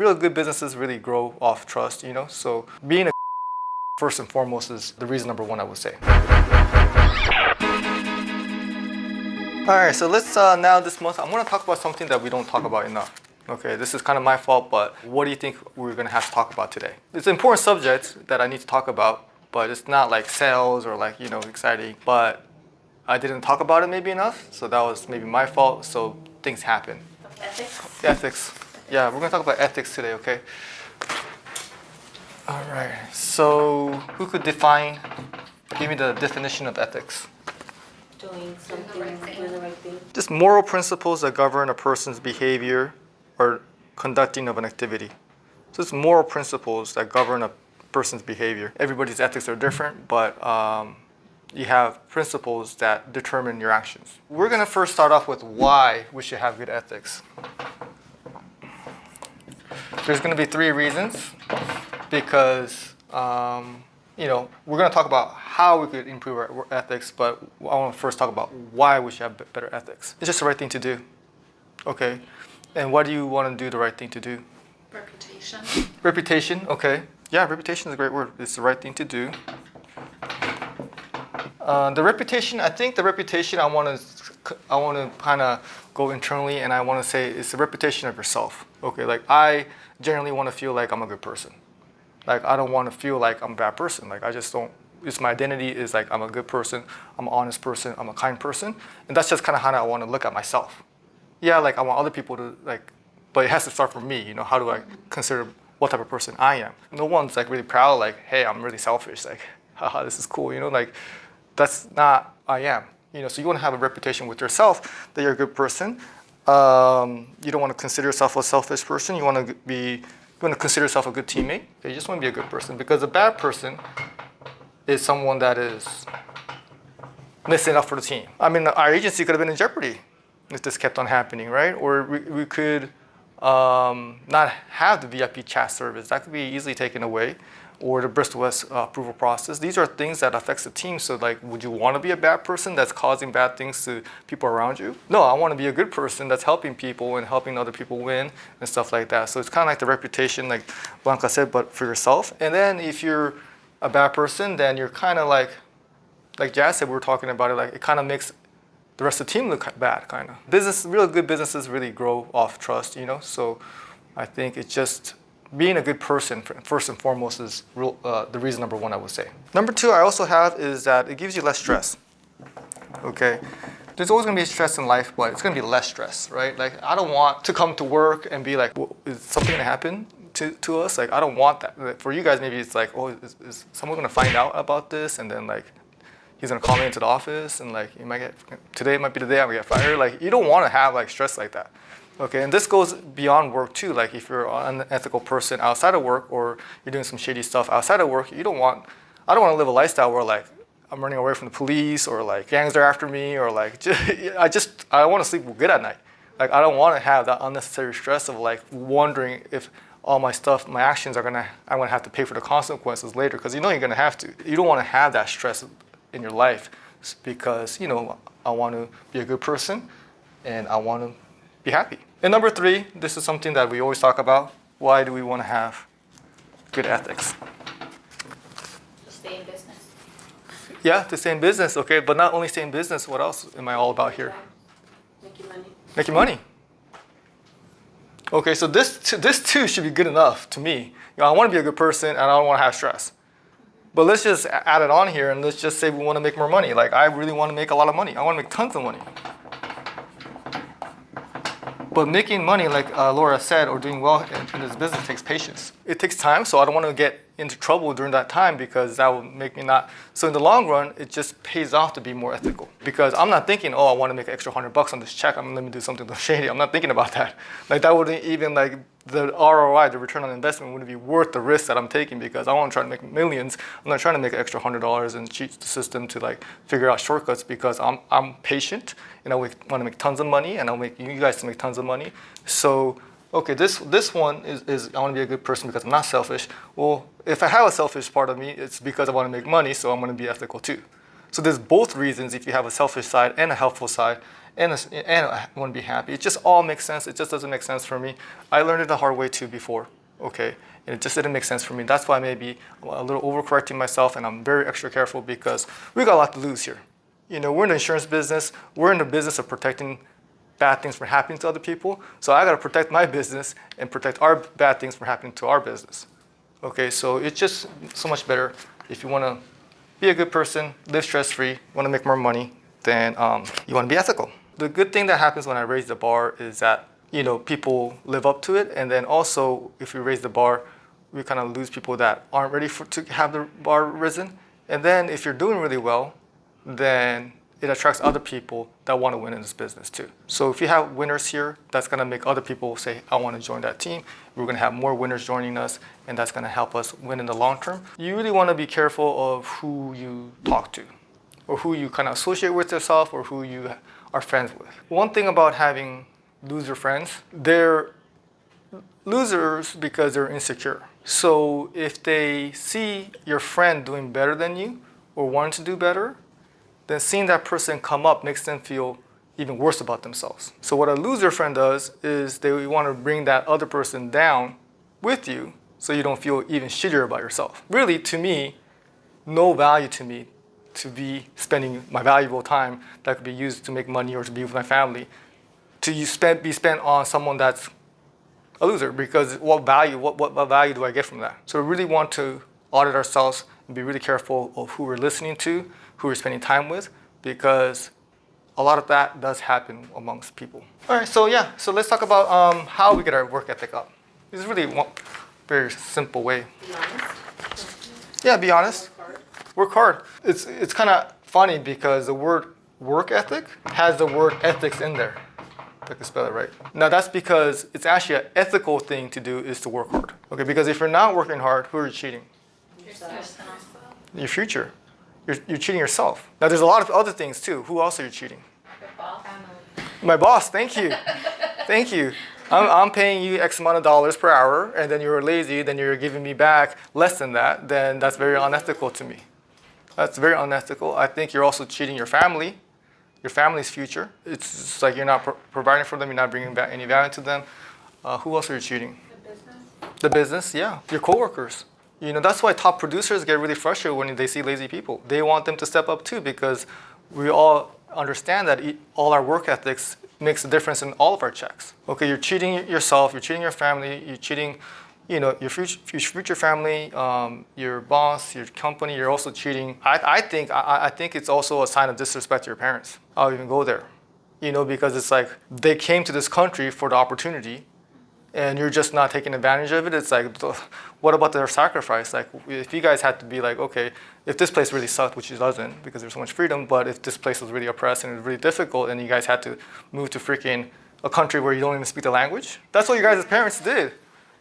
real good businesses really grow off trust, So being a first and foremost is the reason number one, I would say. All right, so let's now this month, I'm gonna talk about something that we don't talk about enough. Okay, this is kind of my fault, but what do you think we're gonna have to talk about today? It's an important subject that I need to talk about, but it's not like sales or like, exciting, but I didn't talk about it maybe enough, so that was maybe my fault, so things happen. Ethics? Ethics. Yeah, we're gonna talk about ethics today, okay? All right, so who could give me the definition of ethics? Doing something, doing the right thing. Just moral principles that govern a person's behavior or conducting of an activity. So it's moral principles that govern a person's behavior. Everybody's ethics are different, but you have principles that determine your actions. We're gonna first start off with why we should have good ethics. There's gonna be 3 reasons because, we're gonna talk about how we could improve our ethics, but I wanna first talk about why we should have better ethics. It's just the right thing to do, okay? And why do you wanna do the right thing to do? Reputation. Reputation, okay. Yeah, reputation is a great word. It's the right thing to do. I think the reputation I want to kind of go internally, and I want to say it's the reputation of yourself. Okay, like I generally want to feel like I'm a good person. Like I don't want to feel like I'm a bad person. Like I just don't. It's my identity is like I'm a good person, I'm an honest person, I'm a kind person, and that's just kind of how I want to look at myself. Yeah, like I want other people to like, but it has to start from me. How do I consider what type of person I am? No one's like really proud. Like, hey, I'm really selfish. Like, haha, this is cool. Like. That's not I am. So you want to have a reputation with yourself that you're a good person. You don't want to consider yourself a selfish person. You want to consider yourself a good teammate. You just want to be a good person because a bad person is someone that is missing up for the team. I mean, our agency could have been in jeopardy if this kept on happening, right? Or we could not have the VIP chat service. That could be easily taken away. Or the Bristol West approval process. These are things that affects the team. So like, would you want to be a bad person that's causing bad things to people around you? No, I want to be a good person that's helping people and helping other people win and stuff like that. So it's kind of like the reputation, like Blanca said, but for yourself. And then if you're a bad person, then you're kind of like Jazz said, we were talking about it, like it kind of makes the rest of the team look bad, kind of. Real good businesses really grow off trust, So I think it's just, being a good person, first and foremost, is the reason number one, I would say. Number 2 I also have is that it gives you less stress, okay? There's always gonna be stress in life, but it's gonna be less stress, right? Like, I don't want to come to work and be like, well, is something gonna happen to us? Like, I don't want that. Like, for you guys, maybe it's like, oh, is someone gonna find out about this? And then like, he's gonna call me into the office and like, today might be the day I'm gonna get fired. Like, you don't wanna have like stress like that. Okay, and this goes beyond work too. Like if you're an unethical person outside of work or you're doing some shady stuff outside of work, I don't want to live a lifestyle where like I'm running away from the police or like gangs are after me or like I want to sleep good at night. Like I don't want to have that unnecessary stress of like wondering if all my stuff, my actions I'm gonna have to pay for the consequences later because you're gonna have to. You don't want to have that stress in your life because I want to be a good person and I want to be happy. And number 3, this is something that we always talk about. Why do we want to have good ethics? To stay in business. Yeah, to stay in business, okay. But not only stay in business, what else am I all about here? Making money. Making money. Okay, so this too should be good enough to me. I want to be a good person and I don't want to have stress. But let's just add it on here and let's just say we want to make more money. Like I really want to make a lot of money. I want to make tons of money. But making money, like Laura said, or doing well in this business takes patience. It takes time, so I don't want to get into trouble during that time because that will make me not. So in the long run, it just pays off to be more ethical. Because I'm not thinking, oh, I want to make an extra $100 on this check. Let me do something shady. I'm not thinking about that. Like that wouldn't even like the ROI, the return on investment, wouldn't be worth the risk that I'm taking because I want to try to make millions. I'm not trying to make an extra $100 and cheat the system to like figure out shortcuts because I'm patient and I want to make tons of money and I'll make you guys to make tons of money. So okay, this one is I want to be a good person because I'm not selfish. Well, if I have a selfish part of me, it's because I want to make money, so I'm going to be ethical too. So there's both reasons if you have a selfish side and a helpful side, and I want to be happy. It just all makes sense. It just doesn't make sense for me. I learned it the hard way too before, okay? And it just didn't make sense for me. That's why maybe a little overcorrecting myself, and I'm very extra careful because we got a lot to lose here. You know, we're in the insurance business. We're in the business of protecting bad things from happening to other people. So I got to protect my business and protect our bad things from happening to our business. Okay, so it's just so much better if you want to be a good person, live stress-free, want to make more money, then you want to be ethical. The good thing that happens when I raise the bar is that, you know, people live up to it. And then also, if we raise the bar, we kind of lose people that aren't ready to have the bar risen. And then if you're doing really well, then it attracts other people that want to win in this business too. So if you have winners here, that's going to make other people say, I want to join that team. We're going to have more winners joining us, and that's going to help us win in the long term. You really want to be careful of who you talk to, or who you kind of associate with yourself, or who you are friends with. One thing about having loser friends, they're losers because they're insecure. So if they see your friend doing better than you, or wanting to do better, then seeing that person come up makes them feel even worse about themselves. So what a loser friend does is they want to bring that other person down with you so you don't feel even shittier about yourself. Really, to me, no value to me to be spending my valuable time that could be used to make money or to be with my family to be spent on someone that's a loser, because what value do I get from that? So we really want to audit ourselves and be really careful of who we're listening to, who we're spending time with, because a lot of that does happen amongst people. All right, so let's talk about how we get our work ethic up. This is really one very simple way. Be honest. Yeah, be honest. Work hard. Work hard. It's kind of funny because the word work ethic has the word ethics in there. If I can spell it right. Now that's because it's actually an ethical thing to do is to work hard. Okay, because if you're not working hard, who are you cheating? Yourself. Your future. You're cheating yourself. Now there's a lot of other things too. Who else are you cheating? Your boss. Family. My boss, thank you. Thank you. I'm paying you X amount of dollars per hour, and then you're lazy, then you're giving me back less than that, then that's very unethical to me. That's very unethical. I think you're also cheating your family, your family's future. It's like you're not providing for them, you're not bringing back any value to them. Who else are you cheating? The business. The business, yeah. Your coworkers. You know, that's why top producers get really frustrated when they see lazy people. They want them to step up too, because we all understand that all our work ethics makes a difference in all of our checks. Okay, you're cheating yourself, you're cheating your family, you're cheating, you know, your future family, your boss, your company. You're also cheating. I think it's also a sign of disrespect to your parents. I'll even go there, you know, because it's like they came to this country for the opportunity, and you're just not taking advantage of it. It's like, what about their sacrifice? Like, if you guys had to be like, okay, if this place really sucked, which it doesn't because there's so much freedom, but if this place was really oppressed and it was really difficult and you guys had to move to freaking a country where you don't even speak the language, that's what you guys as parents did.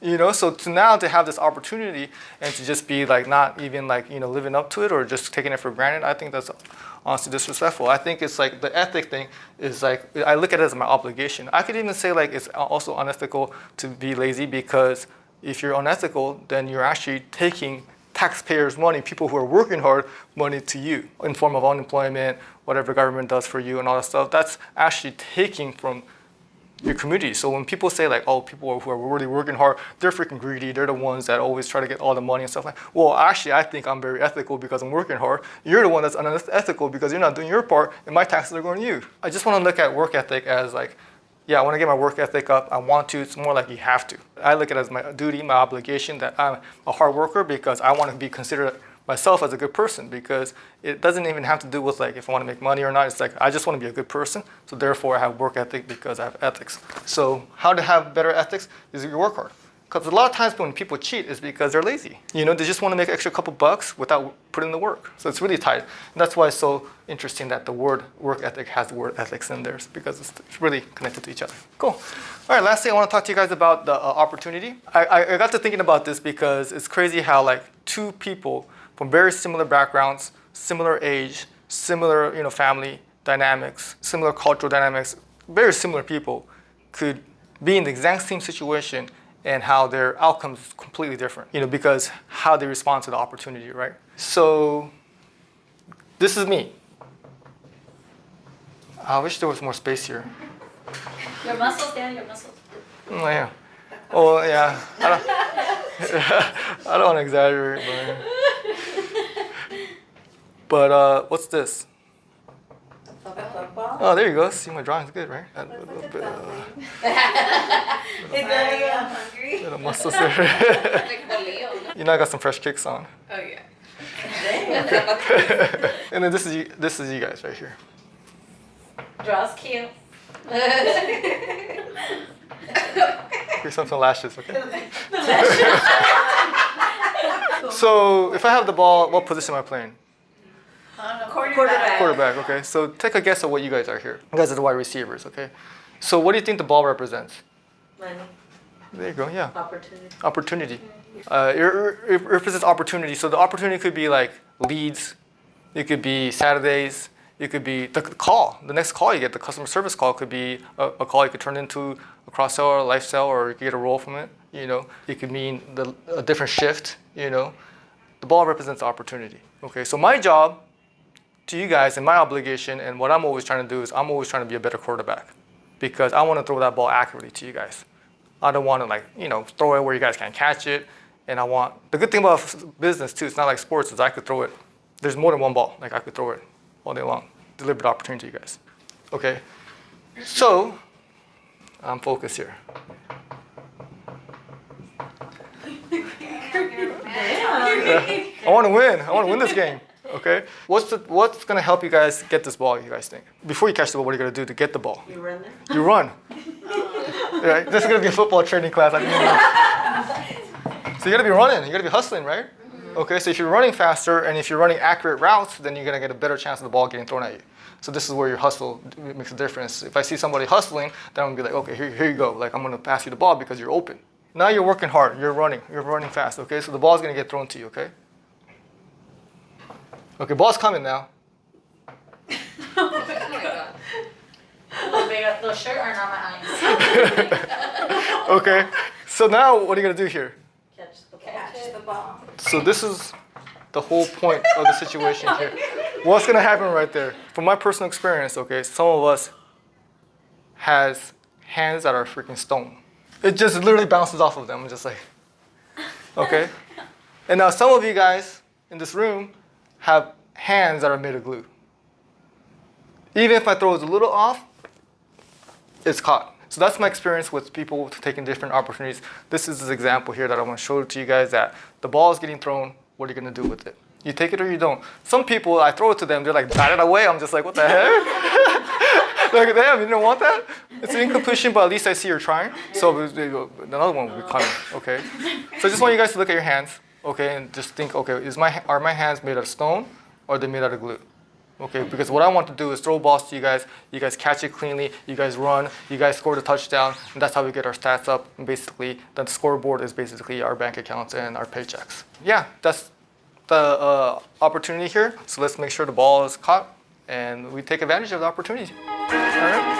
You know, so to have this opportunity and to just be like not even like, you know, living up to it or just taking it for granted, I think that's honestly disrespectful. I think it's like the ethic thing is like, I look at it as my obligation. I could even say like it's also unethical to be lazy, because if you're unethical, then you're actually taking taxpayers' money, people who are working hard, money to you in form of unemployment, whatever government does for you and all that stuff. That's actually taking from your community. So when people say like, oh, people who are really working hard, they're freaking greedy, they're the ones that always try to get all the money and stuff like that. Well, actually, I think I'm very ethical because I'm working hard. You're the one that's unethical because you're not doing your part and my taxes are going to you. I just want to look at work ethic as like, yeah, I want to get my work ethic up. I want to. It's more like you have to. I look at it as my duty, my obligation, that I'm a hard worker because I want to be considered myself as a good person, because it doesn't even have to do with like if I want to make money or not. It's like I just want to be a good person, so therefore I have work ethic because I have ethics. So how to have better ethics is you work hard. Because a lot of times when people cheat is because they're lazy. You know, they just want to make an extra couple bucks without putting in the work. So it's really tight. And that's why it's so interesting that the word work ethic has the word ethics in there, because it's really connected to each other. Cool. All right, lastly, I want to talk to you guys about the opportunity. I got to thinking about this because it's crazy how like two people from very similar backgrounds, similar age, similar, you know, family dynamics, similar cultural dynamics, very similar people could be in the exact same situation and how their outcomes is completely different, you know, because how they respond to the opportunity, right? So this is me. I wish there was more space here. Your muscles, Dan, your muscles. Oh, yeah. Oh, yeah. I don't want to exaggerate, but what's this? Football. Oh, there you go. See, my drawing's good, right? A Looks little like bit a of dumpling. I'm hungry. little muscles there. Like the Leo. You know, I got some fresh kicks on. Oh, yeah. And then this is you guys right here. Draws cute. Here's some lashes, okay? So if I have the ball, what position am I playing? Quarterback. Quarterback, okay? So take a guess at what you guys are here. You guys are the wide receivers, okay? So what do you think the ball represents? Money. There you go, yeah. Opportunity. Opportunity. It represents opportunity. So the opportunity could be like leads, it could be Saturdays, it could be the call. The next call you get, the customer service call, could be a call you could turn into a cross-sell or a life sell, or you could get a role from it. You know, it could mean a different shift. You know, the ball represents opportunity. Okay, so my job to you guys and my obligation and what I'm always trying to do is I'm always trying to be a better quarterback, because I want to throw that ball accurately to you guys. I don't want to throw it where you guys can't catch it. And the good thing about business too, it's not like sports, is I could throw it. There's more than one ball. Like I could throw it all day long. Deliberate opportunity to you guys. Okay. So I'm focused here. Yeah. I want to win. I want to win this game. Okay. What's gonna help you guys get this ball? You guys think? Before you catch the ball, what are you gonna do to get the ball? You run there? You run. Right? This is gonna be a football training class. So you gotta be running. You gotta be hustling, right? Okay. So if you're running faster and if you're running accurate routes, then you're gonna get a better chance of the ball getting thrown at you. So this is where your hustle makes a difference. If I see somebody hustling, then I'm gonna be like, okay, here you go. Like I'm gonna pass you the ball because you're open. Now you're working hard. You're running fast. Okay. So the ball's gonna get thrown to you. Okay. Okay. Ball's coming now. Oh my god. Those shirt are not my eyes. Okay. So now what are you gonna do here? Catch the ball. So this is the whole point of the situation here. What's gonna happen right there? From my personal experience, okay, some of us has hands that are freaking stone. It just literally bounces off of them. I'm just like, okay. And now some of you guys in this room have hands that are made of glue. Even if my throw is a little off, it's caught. So that's my experience with people taking different opportunities. This is an example here that I want to show to you guys that the ball is getting thrown. What are you going to do with it? You take it or you don't. Some people, I throw it to them, they're like, bat it away. I'm just like, what the heck? Like, damn, you don't want that? It's an incompletion, but at least I see you're trying. So another one will be coming, okay? So I just want you guys to look at your hands, okay, and just think, okay, are my hands made out of stone or are they made out of glue? Okay, because what I want to do is throw balls to you guys catch it cleanly, you guys run, you guys score the touchdown, and that's how we get our stats up. And basically, the scoreboard is basically our bank accounts and our paychecks. Yeah, that's the opportunity here. So let's make sure the ball is caught and we take advantage of the opportunity. All right.